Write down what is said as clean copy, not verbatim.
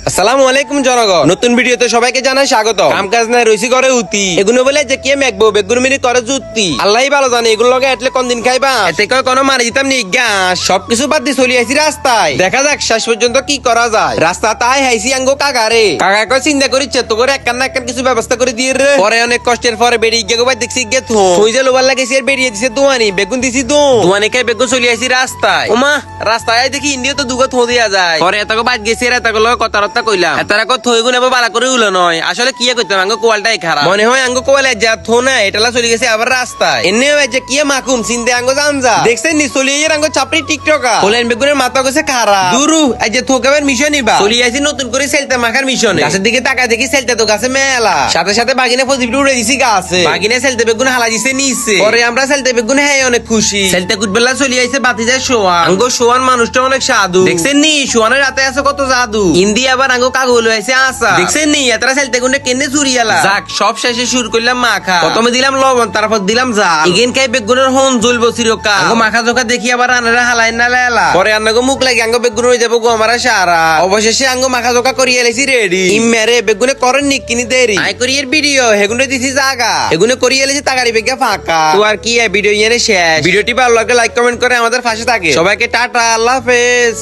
আসসালামু আলাইকুম জনগণ, নতুন ভিডিওতে সবাইকে জানাই স্বাগত। কাম কাজ নাই রইছি করে উতি এগুলো বলে যে কে মেঘবো বেগুন মিনি করে জুতি আল্লাহই ভালো জানে এগুলো লগে এটলে কোন দিন খাইবা এতে কয় কোনো মারি দিতাম নি গ্যাস সবকিছু বাদ দিয়ে চলে আইছি রাস্তায়। দেখা যাক শেষ পর্যন্ত কি করা যায়। রাস্তা তাই হাইছি আঙ্গো কাকারে, কাকা কয় চিন্তা করি চেতো করে একখান না একখান কিছু ব্যবস্থা করে দিয়ে রে। পরে অনেক কষ্টের পরে বেরিয়ে গিয়ে গোবাই দেখছি গে থই যে লোবার লাগেছি আর বেরিয়ে দিছে দোয়ানি বেগুন দিছি দোয়ানি খাই বেগুন চলে আইছি রাস্তায়। ওমা রাস্তায় দেখি ইন্ডিয়া তো দুগো থো দিয়া যায়। পরে এতকে বাদ গেছি আর এতকে লগে কথা কইলাম এতারা কত থই গুণ এবার বালা করে উলো নয় আসলে কি করতাম আঙ্গো কোয়ালটাই খারাপ মনে হয় আঙ্গো কোয়ালে যা থো না এটালা চলে গেছে আবার রাস্তায় এনে যে কি মাকুম চিন্তে আঙ্গো জানজা দেখছেন নি চলে আইয়ের আঙ্গো চাপড়ি টিকটকা বলেন বেগুনের মাথা গেছে খারাপ দুরু এই যে থোকাবের মিশন নিবা চলে আইছি নতুন করে সেলতে মাখার মিশনে। গাছের দিকে তাকা দেখি সেলতে তো গাছে মেলা সাথে সাথে বাগিনে পজিটিভ উড়ে দিছি গাছে বাগিনে সেলতে বেগুন হালা দিছে নিচে। পরে আমরা সেলতে বেগুন হ্যাঁ অনেক খুশি সেলতে কুটবেলা চলে আইছে বাতি যায় সোয়ান আঙ্গো সোয়ান মানুষটা অনেক সাধু দেখছেন নি সোয়ানের রাতে আছে কত জাদু ইন্দি আবার আঙ্গো কাগজ হয়েছে আসা দেখছেন নি এতরা সেলতে গুনে কেনে চুরিয়ালা যাক সব শেষে শুরু করলাম মাখা প্রথমে দিলাম লবণ তারপর দিলাম জাল ইগেন খাই বেগুনের হন জ্বলবো চিরকাল আঙ্গো মাখা জোকা দেখি আবার আনারা হালাই না লেলা পরে আন্নাগো মুখ লাগে আঙ্গো বেগুন হয়ে যাবো গো আমারা সারা অবশেষে আঙ্গো মাখা জোকা করিয়ে এলেছি রেডি ইমেরে বেগুনে করেন নি কিনি দেরি আই করিয়ের ভিডিও হেগুনে দিছি জাগা হেগুনে করিয়ে এলেছি তাগারি বেগা ফাঁকা তো আর কি ভিডিও এনে শেষ। ভিডিওটি ভালো লাগলে লাইক কমেন্ট করে আমাদের পাশে থাকে। সবাইকে টাটা আল্লাহ হাফেজ।